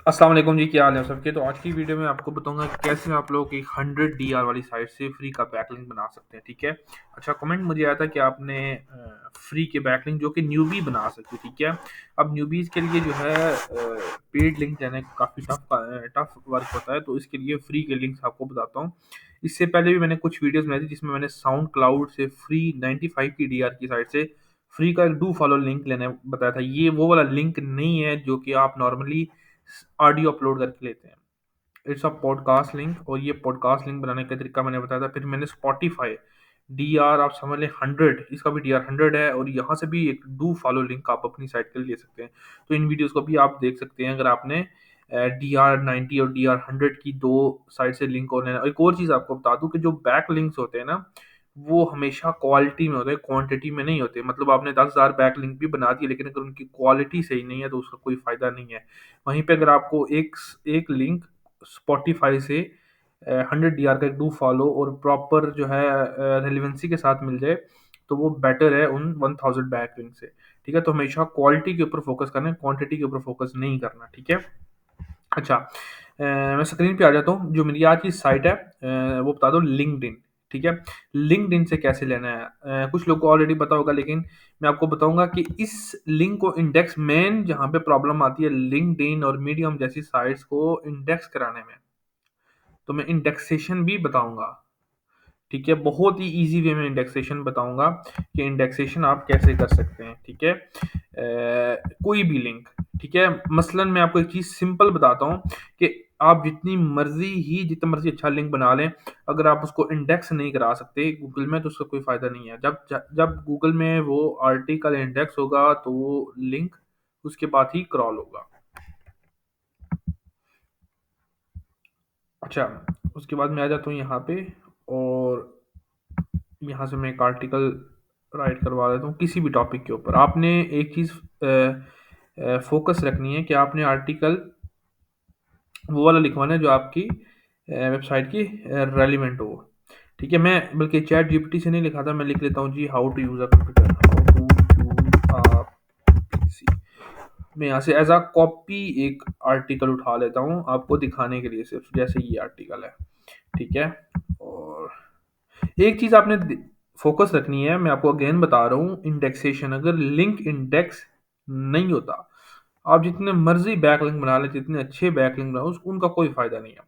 अस्सलाम वालेकुम जी, क्या हाल है आप सबके। तो आज की वीडियो में आपको बताऊंगा कि कैसे आप लोग एक 100 डीआर वाली साइट से फ्री का बैकलिंक बना सकते हैं। ठीक है। अच्छा, कमेंट मुझे आया था कि आपने फ्री के बैकलिंक जो कि न्यूबी बना सकते हैं। ठीक है। अब न्यूबीज के लिए जो है पेड लिंक लेना काफ़ी टफ वर्क होता है, तो इसके लिए फ्री के लिंक्स आपको बताता हूँ। इससे पहले भी मैंने कुछ वीडियोस बनाई थी जिसमें मैंने साउंड क्लाउड से फ्री 95 की डीआर की साइट से फ्री का एक डू फॉलो लिंक लेने बताया था। ये वो वाला लिंक नहीं है जो कि आप नॉर्मली ऑडियो अपलोड करके लेते हैं। इट्स अ पॉडकास्ट लिंक, और ये पॉडकास्ट लिंक बनाने का तरीका मैंने बताया था। फिर मैंने स्पॉटिफाई डी आर, आप समझ लें 100, इसका भी डी आर 100 है, और यहाँ से भी एक डू फॉलो लिंक आप अपनी साइट के लिए ले सकते हैं। तो इन वीडियोस को भी आप देख सकते हैं अगर आपने डी आर 90 और डी आर 100 की दो साइट से लिंक और लेना। और एक और चीज़ आपको बता दूं कि जो बैक लिंक्स होते हैं ना, वो हमेशा क्वालिटी में होते हैं, क्वांटिटी में नहीं होते। मतलब आपने 10,000 बैक लिंक भी बना दिए, लेकिन अगर उनकी क्वालिटी सही नहीं है तो उसका कोई फायदा नहीं है। वहीं पे अगर आपको एक एक लिंक स्पॉटिफाई से 100 डीआर का एक डू फॉलो और प्रॉपर जो है रेलिवेंसी के साथ मिल जाए, तो वो बेटर है उन 1000 बैक लिंक से। ठीक है। तो हमेशा क्वालिटी के ऊपर फोकस करना है, क्वांटिटी के ऊपर फोकस नहीं करना। ठीक है। अच्छा, मैं स्क्रीन पे आ जाता हूँ। जो मेरी आज की साइट है वो बता दो, लिंक्डइन। ठीक है। लिंक्डइन से कैसे लेना है, कुछ लोग को ऑलरेडी पता होगा, लेकिन मैं आपको बताऊंगा कि इस लिंक को इंडेक्स, मेन जहाँ पे प्रॉब्लम आती है लिंक्डइन और मीडियम जैसी साइट्स को इंडेक्स कराने में, तो मैं इंडेक्सेशन भी बताऊंगा। ठीक है। बहुत ही इजी वे में इंडेक्सेशन बताऊंगा कि इंडेक्सेशन आप कैसे कर सकते हैं। ठीक है। कोई भी लिंक। ठीक है। मसलन मैं आपको एक चीज सिंपल बताता हूँ कि आप जितना मर्जी अच्छा लिंक बना लें, अगर आप उसको इंडेक्स नहीं करा सकते गूगल में, तो उसका कोई फायदा नहीं है। जब जब गूगल में वो आर्टिकल इंडेक्स होगा तो वो लिंक उसके बाद ही क्रॉल होगा। अच्छा, उसके बाद मैं आ जाता हूँ यहाँ पे, और यहाँ से मैं एक आर्टिकल राइट करवा देता हूँ किसी भी टॉपिक के ऊपर। आपने एक चीज़ फोकस रखनी है कि आपने आर्टिकल वो वाला लिखवाना है जो आपकी वेबसाइट की रेलिवेंट हो। ठीक है। मैं बल्कि चैट जीपीटी से नहीं लिखा था, मैं लिख लेता हूँ जी, how to use a computer, how to use a PC. मैं यहाँ से एज अ कॉपी एक आर्टिकल उठा लेता हूँ आपको दिखाने के लिए, सिर्फ जैसे ये आर्टिकल है। ठीक है। और एक चीज आपने फोकस रखनी है, मैं आपको अगेन बता रहा हूँ, इंडेक्सेशन। अगर लिंक इंडेक्स नहीं होता, आप जितने मर्जी बैकलिंक बना ले, जितने अच्छे बैकलिंक बनाओ, उनका कोई फायदा नहीं है।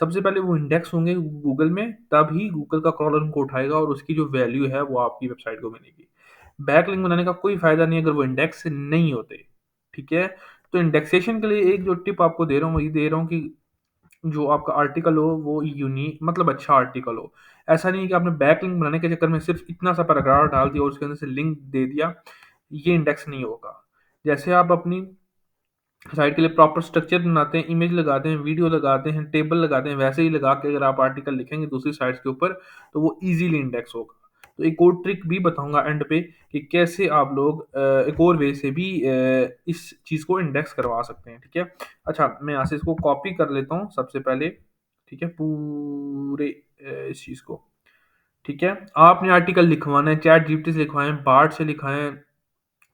सबसे पहले वो इंडेक्स होंगे गूगल में, तभी गूगल का क्रॉलर उनको उठाएगा और उसकी जो वैल्यू है वो आपकी वेबसाइट को मिलेगी। बैकलिंक बनाने का कोई फायदा नहीं अगर वो इंडेक्स नहीं होते। ठीक है। तो इंडेक्सेशन के लिए एक जो टिप आपको दे रहा हूँ, वही दे रहा हूँ कि जो आपका आर्टिकल हो वो यूनिक, मतलब अच्छा आर्टिकल हो। ऐसा नहीं है कि आपने बैकलिंक बनाने के चक्कर में सिर्फ इतना सा पैराग्राफ डाल दिया और उसके अंदर से लिंक दे दिया, ये इंडेक्स नहीं होगा। जैसे आप अपनी साइट के लिए प्रॉपर स्ट्रक्चर बनाते हैं, इमेज लगाते हैं, वीडियो लगाते हैं, टेबल लगाते हैं, वैसे ही लगा के अगर आप आर्टिकल लिखेंगे दूसरी साइट्स के ऊपर, तो वो इजीली इंडेक्स होगा। तो एक और ट्रिक भी बताऊंगा एंड पे कि कैसे आप लोग एक और वे से भी इस चीज़ को इंडेक्स करवा सकते हैं। ठीक है। अच्छा, मैं यहाँ से इसको कॉपी कर लेता हूँ सबसे पहले। ठीक है। पूरे इस चीज़ को। ठीक है। आपने आर्टिकल लिखवाना है, चैट जीपीटी से लिखवाएं, बार्ड से लिखाएं,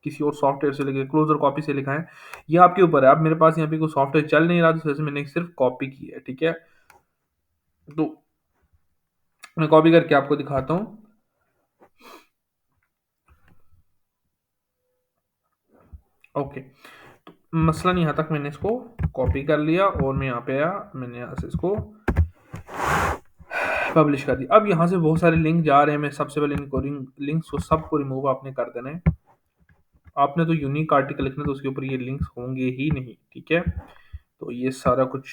किसी और सॉफ्टवेयर से लिखे, क्लोजर कॉपी से लिखा है, ये आपके ऊपर है। अब मेरे पास यहाँ पे कोई सॉफ्टवेयर चल नहीं रहा, तो इस वजह से मैंने सिर्फ कॉपी की है। ठीक है। तो मैं कॉपी करके आपको दिखाता हूँ। ओके। तो मसलन यहाँ तक मैंने इसको कॉपी कर लिया, और मैं यहाँ पे आया, मैंने यहाँ से इसको पब्लिश कर दिया। अब यहाँ से बहुत सारे लिंक जा रहे हैं, मैं सबसे पहले इनको लिंक्स को सबको रिमूव आपने कर देना है। आपने तो यूनिक आर्टिकल लिखना है, तो उसके ऊपर ये लिंक्स होंगे ही नहीं। ठीक है। तो ये सारा कुछ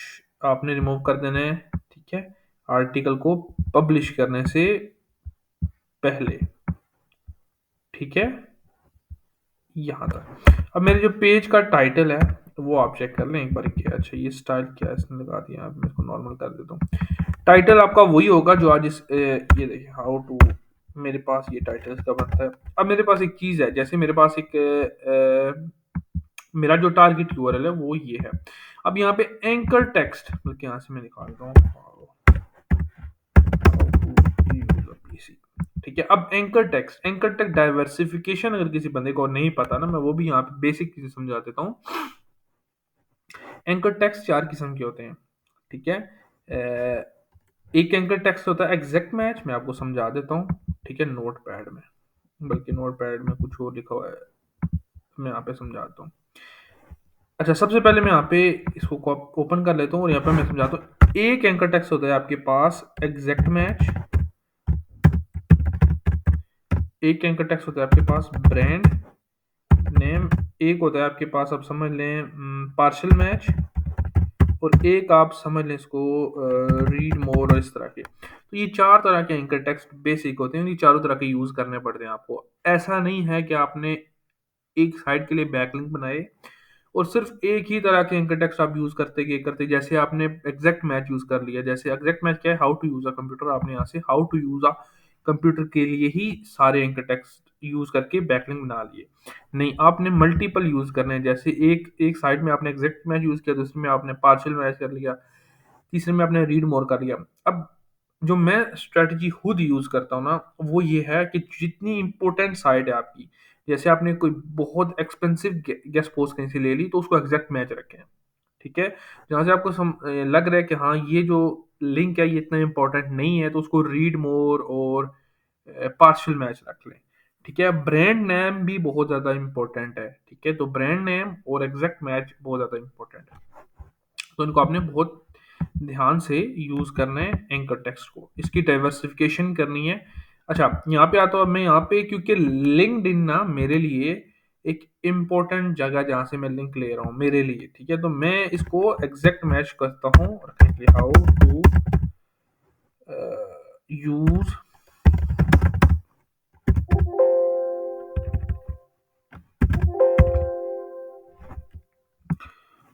आपने रिमूव कर देना है। ठीक है। आर्टिकल को पब्लिश करने से पहले। ठीक है। यहाँ तक। अब मेरे जो पेज का टाइटल है वो आप चेक कर लें एक बार। क्या अच्छा, ये स्टाइल क्या है, इसने लगा दिया। अब मैं इसको नॉर्मल कर देता हूँ। टाइटल आपका वही होगा जो आज ये देखिए, हाउ टू, मेरे पास ये टाइटल इसका बनता है। अब मेरे पास एक चीज़ है, जैसे मेरे पास एक मेरा जो टारगेट यूआरएल है वो ये है। अब यहाँ पे एंकर टेक्स्ट, बल्कि यहाँ से मैं निकालता हूँ पीसी। ठीक है। अब एंकर टेक्स्ट डाइवर्सिफिकेशन अगर किसी बंदे को नहीं पता ना, मैं वो भी यहाँ पे बेसिक चीजें समझा देता हूँ। एंकर टेक्स्ट 4 किस्म के होते हैं, ठीक है। एक एंकर टेक्स्ट होता है एग्जैक्ट मैच, मैं आपको समझा देता हूँ, ठीक है, नोट पैड में, बल्कि नोट पैड में कुछ और लिखा हुआ है, मैं यहाँ पे समझाता हूँ। अच्छा, सबसे पहले मैं यहाँ पे इसको ओपन कर लेता हूँ और यहाँ पे मैं समझाता हूँ। एक एंकर टेक्स्ट होता है आपके पास एग्जैक्ट मैच, एक एंकर टेक्स्ट होता है आपके पास ब्रांड नेम, एक होता है आपके पास, आप समझ लें, पार्शियल मैच, और एक आप समझ लें इसको रीड मोर और इस तरह के। तो ये 4 तरह के एंकर टेक्स्ट बेसिक होते हैं, ये चारों तरह के यूज़ करने पड़ते हैं आपको। ऐसा नहीं है कि आपने एक साइट के लिए बैकलिंक बनाए और सिर्फ एक ही तरह के एंकर टेक्स्ट आप यूज़ करते जैसे आपने एग्जैक्ट मैच यूज़ कर लिया। जैसे एग्जैक्ट मैच क्या है, how to use a computer, आपने यहाँ से how to use a computer के लिए ही सारे एंकर टेक्स्ट यूज़ करके बैकलिंक बना लिए। नहीं, आपने मल्टीपल यूज़ करने हैं। जैसे एक एक साइड में आपने एग्जैक्ट मैच यूज़ किया, दूसरे में आपने पार्शियल मैच कर लिया, तीसरे में आपने रीड मोर कर लिया। अब जो मैं स्ट्रेटजी खुद यूज़ करता हूँ ना, वो ये है कि जितनी इंपॉर्टेंट साइट है आपकी, जैसे आपने कोई बहुत एक्सपेंसिव गेस्ट पोस्ट कहीं से ले ली, तो उसको एग्जैक्ट मैच रखें, ठीक है। जहाँ से आपको लग रहा है कि हाँ ये जो लिंक है ये इतना इंपॉर्टेंट नहीं है, तो उसको रीड मोर और पार्शियल मैच रख लें, ठीक है। ब्रांड नेम भी बहुत ज़्यादा इंपॉर्टेंट है, ठीक है। तो ब्रांड नेम और एग्जैक्ट मैच बहुत ज़्यादा इंपॉर्टेंट है, तो इनको आपने बहुत ध्यान से यूज़ करना है एंकर टेक्स्ट को, इसकी डाइवर्सिफिकेशन करनी है। अच्छा, यहाँ पे आता हूँ मैं, यहाँ पे क्योंकि लिंक्डइन ना मेरे लिए एक इम्पोर्टेंट जगह जहाँ से मैं लिंक ले रहा हूँ मेरे लिए, ठीक है। तो मैं इसको एग्जैक्ट मैच करता हूँ रखने के लिए, हाउ टू यूज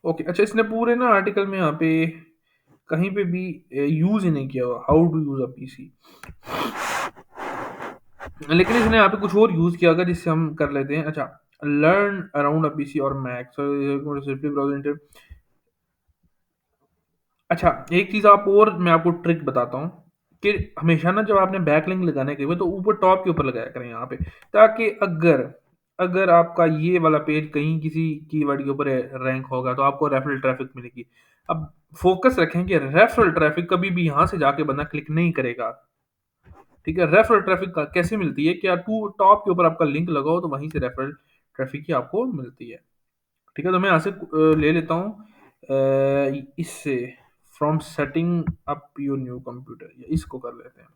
ओके। अच्छा, इसने पूरे ना आर्टिकल में यहाँ पे कहीं पे भी यूज ही नहीं किया हुआ how to use a PC, लेकिन इसने यहाँ पे कुछ और यूज किया होगा जिससे हम कर लेते हैं। अच्छा, लर्न अराउंड अ पीसी और मैक, सो अच्छा, एक चीज आप और मैं आपको ट्रिक बताता हूँ कि हमेशा ना जब आपने बैकलिंक लगाने के लिए तो ऊपर टॉप के ऊपर लगाया करें यहाँ पे, ताकि अगर अगर आपका ये वाला पेज कहीं किसी कीवर्ड के ऊपर रैंक होगा तो आपको रेफरल ट्रैफिक मिलेगी। अब फोकस रखें कि रेफरल ट्रैफिक कभी भी यहाँ से जाके बंदा क्लिक नहीं करेगा, ठीक है। रेफरल ट्रैफिक कैसे मिलती है कि यार टू टॉप के ऊपर आपका लिंक लगाओ तो वहीं से रेफरल ट्रैफिक की आपको मिलती है, ठीक है। तो मैं यहाँ से ले लेता हूँ इससे, from setting up your new computer, इसको कर लेते हैं।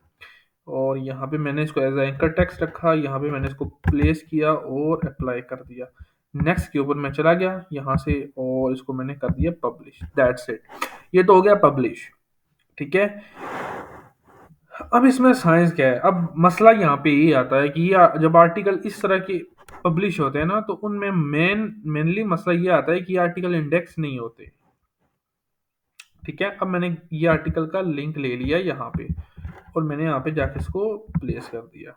और यहाँ पे मैंने इसको एज एंकर टेक्स्ट रखा, यहाँ पे मैंने इसको प्लेस किया और अप्लाई कर दिया। नेक्स्ट के ऊपर मैं चला गया यहाँ से और इसको मैंने कर दिया पब्लिश, दैट्स इट। ये तो हो गया पब्लिश, ठीक है। अब इसमें साइंस क्या है, अब मसला यहाँ पे ये आता है कि ये जब आर्टिकल इस तरह के पब्लिश होते हैं ना, तो उनमें मेनली मसला ये आता है कि ये आर्टिकल इंडेक्स नहीं होते, ठीक है। अब मैंने ये आर्टिकल का लिंक ले लिया यहाँ पे और मैंने यहाँ पे जाके इसको प्लेस कर दिया,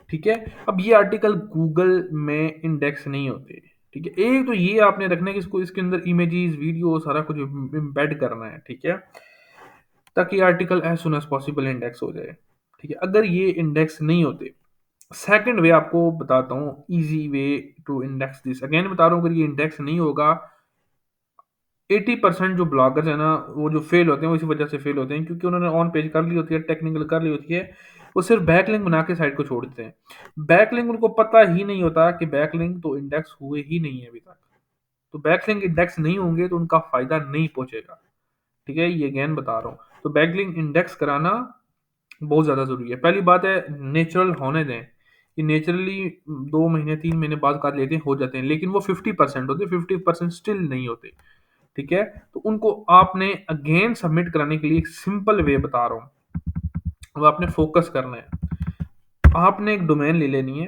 ठीक है। अब ये आर्टिकल गूगल में इंडेक्स नहीं होते, ठीक है। एक तो ये आपने रखना है कि इसको इसके अंदर इमेजेस वीडियो सारा कुछ एम्बेड करना है, ठीक है, ताकि article as soon as possible index हो जाए, ठीक है। अगर ये इंडेक्स नहीं होते, सेकंड वे आपको बताता हूँ, easy way to index this, again बता रहा हूँ, अगर ये इंडेक्स नहीं होगा, 80% जो ब्लॉगर्स है ना वो जो फेल होते हैं वो इसी वजह से फेल होते हैं, क्योंकि उन्होंने ऑन पेज कर ली होती है, टेक्निकल कर ली होती है, वो सिर्फ बैकलिंक बना के साइट को छोड़ देते हैं। बैकलिंक उनको पता ही नहीं होता कि बैकलिंक तो इंडेक्स हुए ही नहीं है अभी तक, तो बैकलिंक इंडेक्स नहीं होंगे तो उनका फायदा नहीं पहुंचेगा, ठीक है। ये अगेन बता रहा हूँ, तो बैकलिंक इंडेक्स कराना बहुत ज़्यादा ज़रूरी है। पहली बात है, नेचुरल होने दें, कि नेचुरली 2 महीने 3 महीने बाद कर लेते हैं, हो जाते हैं, लेकिन वो 50% होते, 50% स्टिल नहीं होते, ठीक है। तो उनको आपने अगेन सबमिट कराने के लिए एक सिंपल वे बता रहा हूँ, अब आपने फोकस करना है, आपने एक डोमेन ले लेनी है,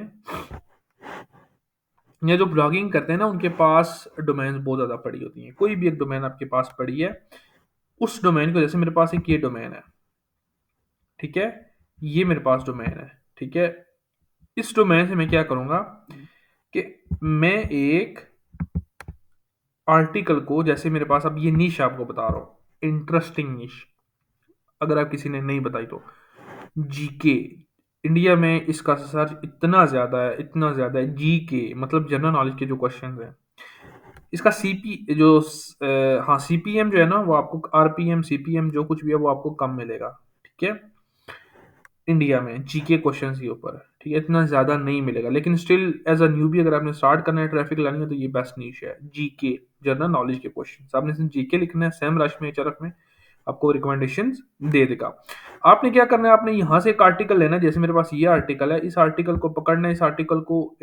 या जो ब्लॉगिंग करते हैं ना उनके पास डोमेन बहुत ज़्यादा पड़ी होती हैं, कोई भी एक डोमेन आपके पास पड़ी है, उस डोमेन को, जैसे मेरे पास एक ये डोमेन है, ठीक है, ये मेरे पास डोमेन है, ठीक है। इस डोमेन से मैं क्या करूंगा कि मैं एक आर्टिकल को, जैसे मेरे पास, अब ये निश आपको बता रहा हूँ, इंटरेस्टिंग निश, अगर आप किसी ने नहीं बताई तो, जीके, इंडिया में इसका सर्च इतना ज़्यादा है, इतना ज़्यादा है, जीके मतलब जनरल नॉलेज के जो क्वेश्चन हैं, इसका सीपी जो हाँ, सीपीएम जो है ना वो आपको आरपीएम सीपीएम जो कुछ भी है वो आपको कम मिलेगा। ठीक है, इंडिया में जीके क्वेश्चंस के ऊपर, ठीक है, इतना ज़्यादा नहीं मिलेगा, लेकिन स्टिल एज अ न्यूबी अगर आपने स्टार्ट करना है ट्रैफिक लानी है तो ये बेस्ट नीश है। जीके जनरल नॉलेज के क्वेश्चन आपने सिर्फ जीके लिखना है, सेम रश में एचआरएफ में आपको रिकमेंडेशंस दे देगा। आपने क्या करना है, आपने यहाँ से एक आर्टिकल लेना है, जैसे मेरे पास ये आर्टिकल है, इस आर्टिकल को पकड़ना है, इस आर्टिकल को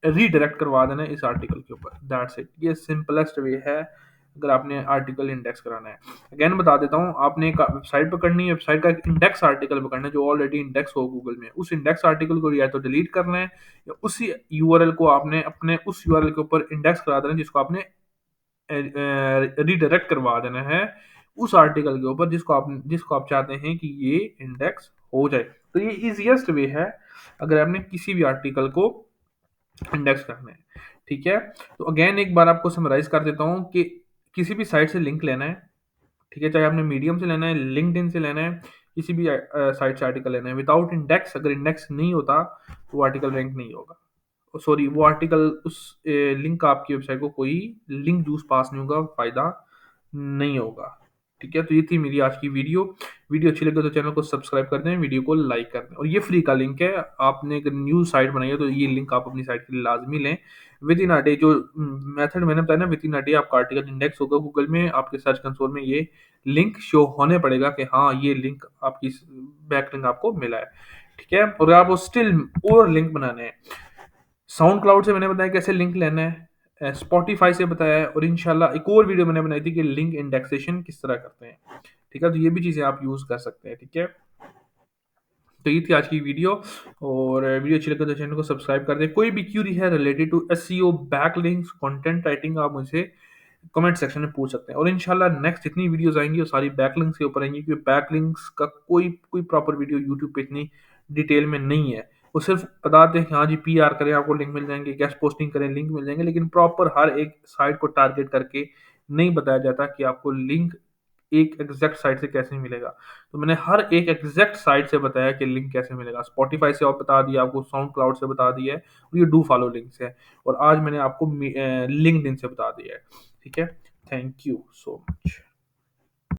रीडायरेक्ट करवा देना है इस आर्टिकल के ऊपर, दैट्स इट। ये सिंपलेस्ट वे है अगर आपने आर्टिकल इंडेक्स कराना है। अगेन बता देता हूँ, आपने एक वेबसाइट पकड़नी है, वेबसाइट का एक इंडेक्स आर्टिकल पकड़ना है जो ऑलरेडी इंडेक्स हो गूगल में, उस इंडेक्स आर्टिकल को या तो डिलीट करना है या उसी यूआरएल को आपने अपने उस यूआरएल के ऊपर इंडेक्स करा देना है जिसको आपने रीडायरेक्ट करवा देना है उस आर्टिकल के ऊपर जिसको आप चाहते हैं कि ये इंडेक्स हो जाए। तो ये इजीएस्ट वे है अगर आपने किसी भी आर्टिकल को इंडेक्स करना है। ठीक है, तो अगेन एक बार आपको समराइज कर देता हूँ कि किसी भी साइट से लिंक लेना है, ठीक है, चाहे आपने मीडियम से लेना है, लिंक्डइन से लेना है, किसी भी साइट से आर्टिकल लेना है, विदाउट इंडेक्स अगर इंडेक्स नहीं होता तो वो आर्टिकल रैंक नहीं होगा। सॉरी, वो आर्टिकल उस लिंक का आपकी वेबसाइट को कोई लिंक जूस पास नहीं होगा, फायदा नहीं होगा। ठीक है, तो ये थी मेरी आज की वीडियो। वीडियो अच्छी लगे तो चैनल को सब्सक्राइब कर दें, वीडियो को लाइक कर दें, और ये फ्री का लिंक है। आपने अगर न्यू साइट बनाई है तो ये लिंक आप अपनी साइट के लिए लाजमी लें। विद इन अ डे जो मेथड मैंने बताया ना, विद इन अ डे आपका आर्टिकल इंडेक्स होगा गूगल में, आपके सर्च कंसोल में ये लिंक शो होने पड़ेगा कि हाँ ये लिंक आपकी बैक लिंक आपको मिला है। ठीक है, और आपको स्टिल और लिंक बनाने हैं, साउंड क्लाउड से मैंने बताया कैसे लिंक लेना है, स्पॉटिफाई से बताया है, और इंशाल्लाह एक और वीडियो मैंने बनाई थी कि लिंक इंडेक्सेशन किस तरह करते हैं। ठीक है, तो ये भी चीज़ें आप यूज़ कर सकते हैं। ठीक है, तो ये थी आज की वीडियो, और वीडियो अच्छी लगे तो चैनल को सब्सक्राइब कर दें। कोई भी क्यूरी है related to SEO, backlinks, content writing, आप मुझसे कमेंट सेक्शन में पूछ सकते हैं, और इंशाल्लाह नेक्स्ट जितनी वीडियोस आएंगी वो सारी बैकलिंक्स के ऊपर आएंगी, क्योंकि बैकलिंक्स का कोई कोई प्रॉपर वीडियो यूट्यूब पे इतनी डिटेल में नहीं है। वो सिर्फ बताते हैं कि हाँ जी पीआर करें आपको लिंक मिल जाएंगे, गेस्ट पोस्टिंग करें लिंक मिल जाएंगे, लेकिन प्रॉपर हर एक साइट को टारगेट करके नहीं बताया जाता कि आपको लिंक एक एग्जैक्ट साइट से कैसे मिलेगा। तो मैंने हर एक एग्जैक्ट साइट से बताया कि लिंक कैसे मिलेगा, स्पॉटिफाई से आप बता दिया, आपको साउंड क्लाउड से बता दिया है, और ये डू फॉलो लिंक्स है, और आज मैंने आपको लिंक्डइन से बता दिया है। ठीक है, थैंक यू सो मच।